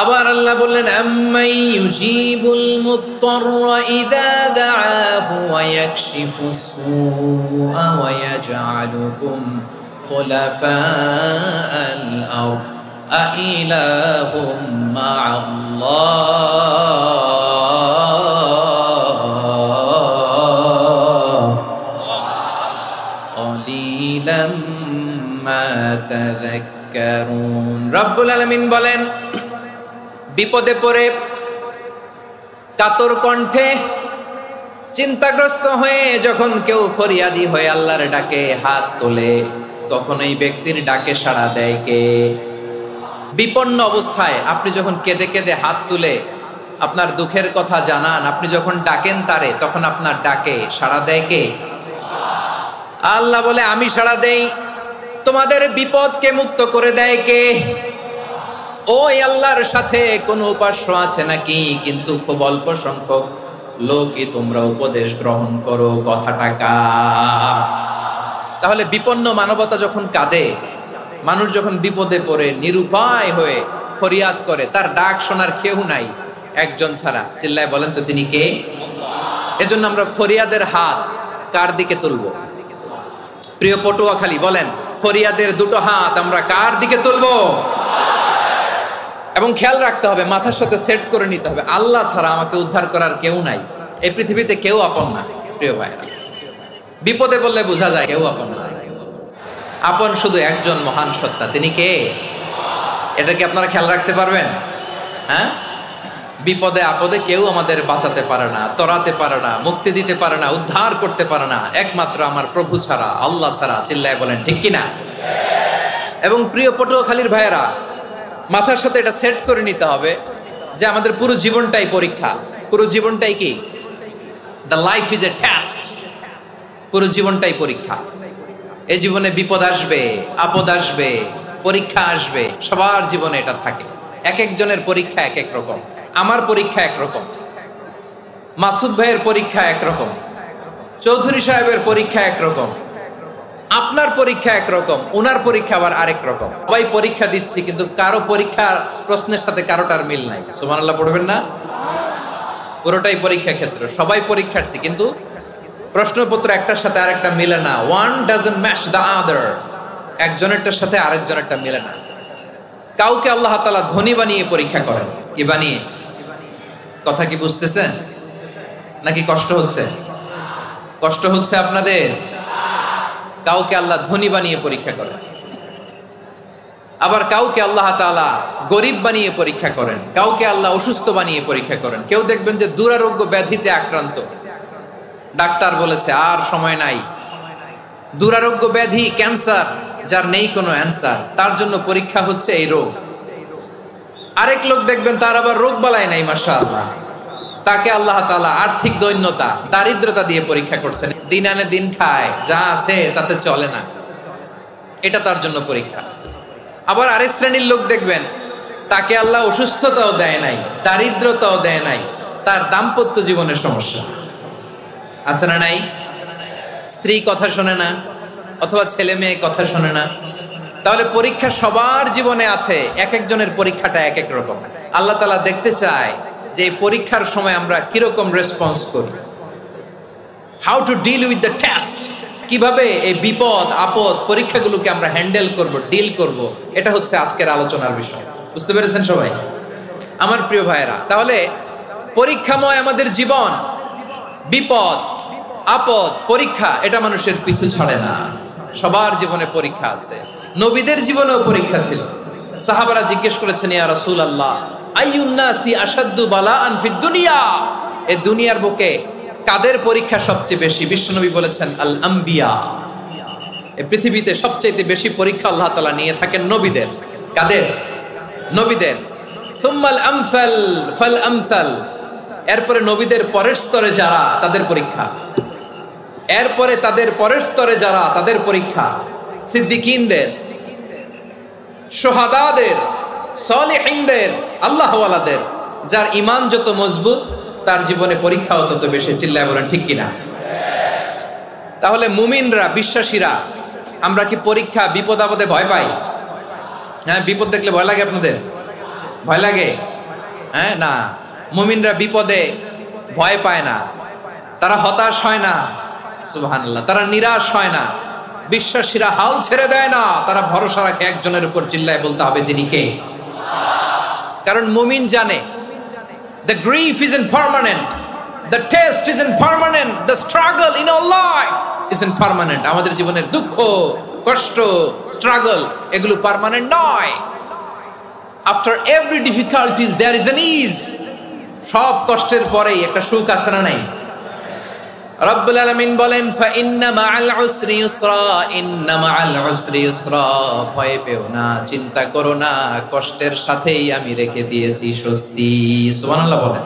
আবার আল্লাহ বললেন আম্মাই ইউজিবুল মুত্তাররা ইযা দাআহু ওয়া ইয়াকশিফুস সুআ ওয়া ইয়াজআলুকুম খুলাফাআল আরদ আইলাহুম মা'আল্লাহ ক্বালিলাম মা তাযাক্কারুন। রব্বুল আলামিন বলেন, বিপদে পড়ে কাতর কণ্ঠে চিন্তাগ্রস্ত হয়ে যখন কেউ ফরিয়াদি হয়ে আল্লাহর ডাকে হাত তোলে, তখন এই ব্যক্তির ডাকে সাড়া দেয় কে? বিপন্ন অবস্থায় আপনি যখন কেঁদে কেঁদে হাত তুলে আপনার দুঃখের কথা জানান, আপনি যখন ডাকেন তারে, তখন আপনার ডাকে সাড়া দেয় কে? আল্লাহ বলে, আমি সাড়া দেই। তোমাদের বিপদকে মুক্ত করে দেয় কে? ওই আল্লাহর সাথে কোন উপাস্য আছে নাকি? কিন্তু খুব অল্প সংখ্যক লোকই তোমরা উপদেশ গ্রহণ করো। কথাটা কার? তাহলে বিপন্ন মানবতা যখন কাঁদে, মানুষ যখন বিপদে পড়ে নিরুপায় হয়ে ফরিয়াদ করে, তার ডাক শোনার কেউ নাই একজন ছাড়া। চিল্লায় বলেন তো তিনি কে? এজন্য আমরা ফরিয়াদের হাত কার দিকে তুলবো? প্রিয় পটুয়াখালী বলেন, ফরিয়াদের দুটো হাত আমরা কার দিকে তুলবো? এবং খেয়াল রাখতে হবে, মাথার সাথে সেট করে নিতে হবে, আল্লাহ ছাড়া আমাকে উদ্ধার করার কেউ নাই। এই পৃথিবীতে কেউ আপন না। প্রিয় ভাইরা, বিপদে বললে বোঝা যায় কেউ আপন না। আপন শুধু একজন মহান সত্তা, তিনি কে? এটা কি আপনারা খেয়াল রাখতে পারবেন? হ্যাঁ, বিপদে আপদে কেউ আমাদের বাঁচাতে পারে না, তরাতে পারে না, মুক্তি দিতে পারে না, উদ্ধার করতে পারে না, একমাত্র আমার প্রভু ছাড়া, আল্লাহ ছাড়া। চিল্লায় বলেন ঠিক কিনা? এবং প্রিয় পটুয়াখালীর ভাইয়েরা, মাথার সাথে এটা সেট করে নিতে হবে যে আমাদের পুরো জীবনটাই পরীক্ষা। পুরো জীবনটাই কি? The life is a test. পুরো জীবনটাই পরীক্ষা। এই জীবনে বিপদ আসবে, আপদ আসবে, পরীক্ষা আসবে, সবার জীবনে এটা থাকে। এক একজনের পরীক্ষা এক এক রকম। আমার পরীক্ষা একরকম, মাসুদ ভাইয়ের পরীক্ষা একরকম, চৌধুরী সাহেবের পরীক্ষা একরকম, আপনার পরীক্ষা একরকম, ওনার পরীক্ষা আবার আরেক রকম। সবাই পরীক্ষা দিচ্ছি, কিন্তু কারো পরীক্ষা প্রশ্নের সাথে কারোটার মিল নাই। সুবহানাল্লাহ পড়বেন না? পুরোটাই পরীক্ষা ক্ষেত্র, সবাই পরীক্ষার্থী, কিন্তু প্রশ্নপত্র একটার সাথে আরেকটা মিলে না। One doesn't match the other. একজনেরটার সাথে আরেকজনেরটা মিলে না। কাউকে আল্লাহ তাআলা ধনী বানিয়ে পরীক্ষা করেন। কি বানিয়ে? কথা কি বুঝতেছেন নাকি কষ্ট হচ্ছে? কষ্ট হচ্ছে আপনাদের? কাউকে আল্লাহ ধনী বানিয়ে পরীক্ষা করেন, আবার কাউকে আল্লাহ তাআলা গরিব বানিয়ে পরীক্ষা করেন, কাউকে আল্লাহ অসুস্থ বানিয়ে পরীক্ষা করেন। কেউ দেখবেন যে দুরারোগ্য ব্যাধিতে আক্রান্ত, ডাক্তার বলেছে আর সময় নাই, দুরারোগ্য ব্যাধি, ক্যান্সার, যার নেই কোনো অ্যান্সার, তার জন্য পরীক্ষা হচ্ছে এই রোগ। আরেক লোক দেখবেন তার আবার রোগ বালাই নাই, মাশাআল্লাহ, তাকে আল্লাহ তাআলা আর্থিক দৈন্যতা, দারিদ্রতা দিয়ে পরীক্ষা করছেন। দিন আনে দিন খায়, যা আছে তাতে চলে না, এটা তার জন্য পরীক্ষা। আবার আরেক শ্রেণীর লোক দেখবেন তাকে আল্লাহ অসুস্থতাও দেয় নাই, দারিদ্রতাও দেয় নাই, তার দাম্পত্য জীবনের সমস্যা আছে না নাই? স্ত্রী কথা শোনে না, অথবা ছেলে মেয়ে কথা শোনে না। তাহলে পরীক্ষা সবার জীবনে আছে, এক একজনের পরীক্ষাটা এক এক রকম। আল্লাহ তাআলা দেখতে চায় যে এই পরীক্ষার সময় আমরা কিরকম রেসপন্স করি, how to deal with the test, কিভাবে এই বিপদ আপদ পরীক্ষাগুলোকে আমরা হ্যান্ডেল করব, ডিল করব। এটা হচ্ছে আজকের আলোচনার বিষয়। বুঝতে পেরেছেন সবাই আমার প্রিয় ভাইয়েরা? তাহলে পরীক্ষাময় আমাদের জীবন, বিপদ আপদ পরীক্ষা, এটা মানুষের পিছু ছাড়ে না। সবার জীবনে পরীক্ষা আছে। নবীদের জীবনেও পরীক্ষা ছিল। সাহাবারা জিজ্ঞেস করেছেন, ইয়া রাসূলুল্লাহ, আইয়ুন নাসি আশাদ্দু বালাআন ফিদ দুনিয়া, এই দুনিয়ার বুকে কাদের পরীক্ষা সবচেয়ে বেশি? বিশ্বনবী বলেছেন, আল আম্বিয়া। এই পৃথিবীতে সবচেয়ে বেশি পরীক্ষা আল্লাহ তাআলা নিয়ে থাকেন নবীদের। কাদের? নবীদের। সুম্মাল আমসাল ফাল আমসাল, এরপরে নবীদের পরের স্তরে যারা, তাদের পরীক্ষা। এরপরে তাদের পরের স্তরে যারা, তাদের পরীক্ষা। সিদ্দিকিনদের, শুহাদাদের, সালেহিনদের, আল্লাহওয়ালাদের। যার ঈমান যত মজবুত, তার জীবনে পরীক্ষাও তত বেশি। চিল্লায় বলেন ঠিক কিনা? তাহলে মুমিনরা, বিশ্বাসীরা, আমরা কি পরীক্ষা বিপদ আপদে ভয় পাই? হ্যাঁ, বিপদ দেখলে ভয় লাগে আপনাদের? ভয় লাগে? হ্যাঁ, না। মুমিনরা বিপদে ভয় পায় না, তারা হতাশ হয় না, সুবহানাল্লাহ, তারা নিরাশ হয় না, বিশ্বাসীরা হাল ছেড়ে দেয় না, তারা ভরসা রাখে একজনের উপর, চিল্লায় বলতে হবে তিনি কে। কারণ মুমিন জানে the grief isn't permanent, the test isn't permanent, the struggle in our life isn't permanent. আমাদের জীবনের দুঃখ, কষ্ট, স্ট্রাগল এগুলো পার্মানেন্ট নয়। after every difficulties there is an ease. সব কষ্টের পরেই একটা সুখ আছে না নাই? রব্বুল আলামিন বলেন ফা ইন্না মাআল উসরি ইউসরা, ইন্না মাআল উসরি ইউসরা, ভয় পেও না, চিন্তা করো না, কষ্টের সাথেই আমি রেখে দিয়েছি স্বস্তি। সুবহানাল্লাহ বলেন।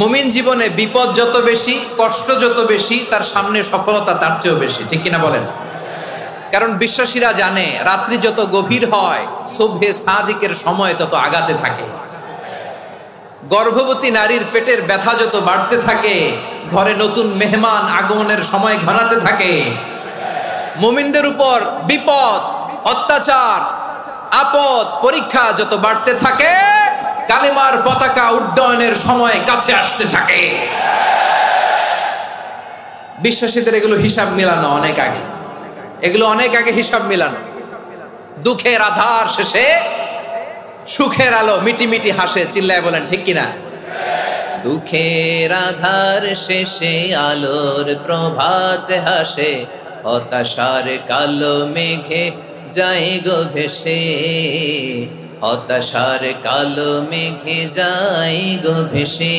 মুমিন জীবনে বিপদ যত বেশি, কষ্ট যত বেশি, তার সামনে সফলতা তার চেয়েও বেশি, ঠিক কিনা বলেন? কারণ বিশ্বাসীরা জানে রাত্রি যত গভীর হয় সুবহে সাদিকের সময় তত আগাতে থাকে, গর্ভবতী নারীর পেটের ব্যথা যত বাড়তে থাকে, ঘরে নতুন মেহমান আগমনের সময় ঘনাতে থাকে। মুমিনদের উপর বিপদ, অত্যাচার, আপদ, পরীক্ষা যত বাড়তে থাকে, কালেমার পতাকা উড্ডয়নের সময় কাছে আসতে থাকে। বিশ্বাসীদের এগুলো হিসাব মিলানো অনেক আগে, এগুলো অনেক আগে হিসাব মিলানো। দুঃখের আধার শেষে সুখের আলো মিটি মিটি হাসে, চিল্লায় বলেন ঠিক কিনা? দুঃখের আধার শেষে আলোর প্রভাত হাসে, হতাশার কালো মেঘে যায় গো ভেসে, হতাশার কালো মেঘে যায় গো ভেসে।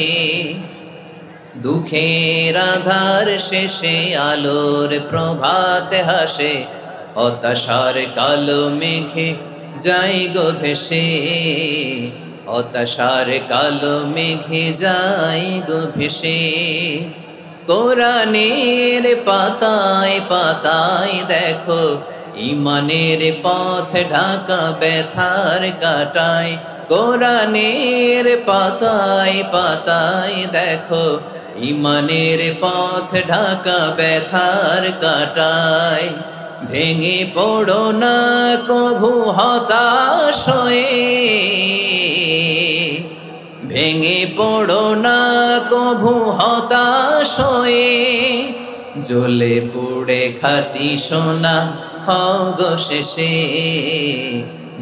দুঃখের আধার শেষে আলোর প্রভাত হাসে, হতাশার কালো মেঘে যায় গো ভেসে, হতাশার কালো মেঘে যায় গো ভেসে। কোরআনের পাতায় পাতায় দেখো ইমানের পথ ঢাকা ব্যথার কাটায়, কোরআনের পাতায় পাতায় দেখো ইমানের পথ ঢাকা ব্যথার কাটায়। ভেঙে পড়ো না কভু হতাশ হয়ে, ভেঙে পড়ো না কভু হতাশ হয়ে, জ্বলে পুড়ে খাঁটি সোনা হও গো শেষে,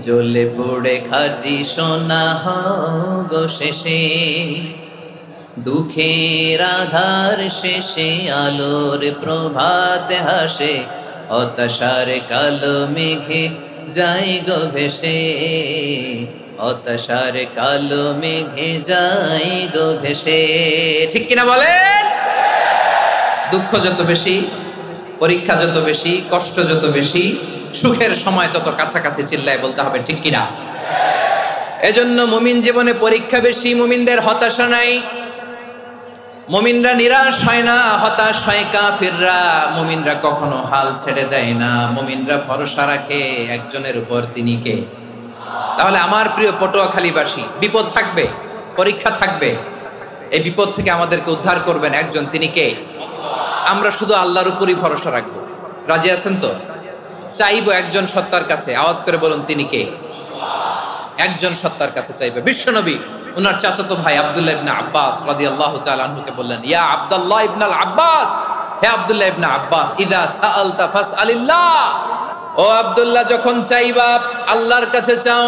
জ্বলে পুড়ে খাঁটি সোনা হও গো শেষে। দুঃখের আধার শেষে আলোর প্রভাত হাসে, হতাশার কালো মেঘে যায় গো ভেসে, হতাশার কালো মেঘে যায় গো ভেসে। ঠিক কিনা বলেন? দুঃখ যত বেশি, পরীক্ষা যত বেশি, কষ্ট যত বেশি, সুখের সময় তত কাছাকাছি, চিল্লায় বলতে হবে ঠিক কিনা? এজন্য মুমিন জীবনে পরীক্ষা বেশি, মুমিনদের হতাশা নাই। মুমিনরা নিরাশ হয় না, হতাশ হয় কাফিররা। মুমিনরা কখনো হাল ছেড়ে দেয় না, মুমিনরা ভরসা রাখে একজনের উপর, তিনি কে? তাহলে আমার প্রিয় পটুয়াখালীবাসী, বিপদ থাকবে, পরীক্ষা থাকবে, এই বিপদ থেকে আমাদেরকে উদ্ধার করবেন একজন, তিনি কে? আমরা শুধু আল্লাহর উপরই ভরসা রাখবো। রাজি আছেন তো? চাইবো একজন সত্তার কাছে, আওয়াজ করে বলুন তিনি কে? একজন সত্তার কাছে চাইবে। বিশ্বনবী উনার চাচাতো ভাই আব্দুল্লাহ ইবনে আব্বাস রাদিয়াল্লাহু তাআলা আনহুকে বললেন, ইয়া আব্দুল্লাহ ইবনুল আব্বাস, হে আব্দুল্লাহ ইবনে আব্বাস, ইযা সাআলতা ফাসআলিল্লাহ, ও আব্দুল্লাহ যখন চাইবা আল্লাহর কাছে চাও,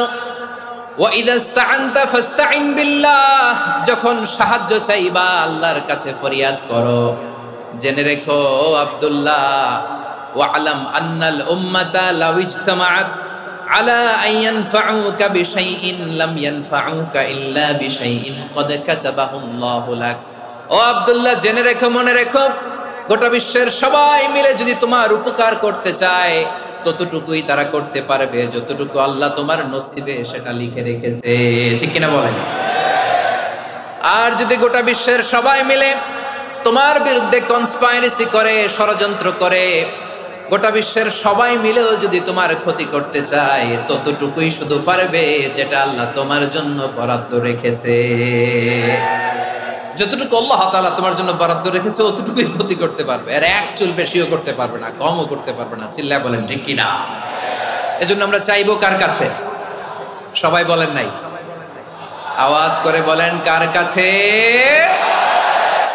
ওয়া ইযা ইসতাআনতা ফাসতাইন বিল্লাহ, যখন সাহায্য চাইবা আল্লাহর কাছে ফরিয়াদ করো। জেনে রেখো আব্দুল্লাহ, ওয়া'লাম আন্নাল উম্মাতা লাউ ইজতামাআত আলা আন ইয়ানফাউকা বিশাইইন লাম ইয়ানফাউকা ইল্লা বিশাইইন ক্বাদ কাতাবাহু আল্লাহু লাক। ও আব্দুল্লাহ জেনে রেখো, মনে রেখো, গোটা বিশ্বের সবাই মিলে যদি তোমার উপকার করতে চায় ততটুকুই তারা করতে পারবে যতটুকু আল্লাহ তোমার নসিবে সেটা লিখে রেখেছে। ঠিক কিনা বলেন? আর যদি গোটা বিশ্বের সবাই মিলে তোমার বিরুদ্ধে কনস্পাইরেসি করে, ষড়যন্ত্র করে, গোটা বিশ্বের সবাই মিলেও যদি তোমার ক্ষতি করতে চায় ততটুকুই শুধু পারবে যেটা আল্লাহ তোমার জন্য বরাদ্দ রেখেছে। যতটুকু আল্লাহ তাআলা তোমার জন্য বরাদ্দ রেখেছে অতটুকুই ক্ষতি করতে পারবে, আর এক চুল বেশিও করতে পারবে না, কমও করতে পারবে না। চিল্লায় বলেন ঠিক কিনা? এজন্য আমরা চাইবো কার কাছে? সবাই বলেন নাই, আওয়াজ করে বলেন কার কাছে?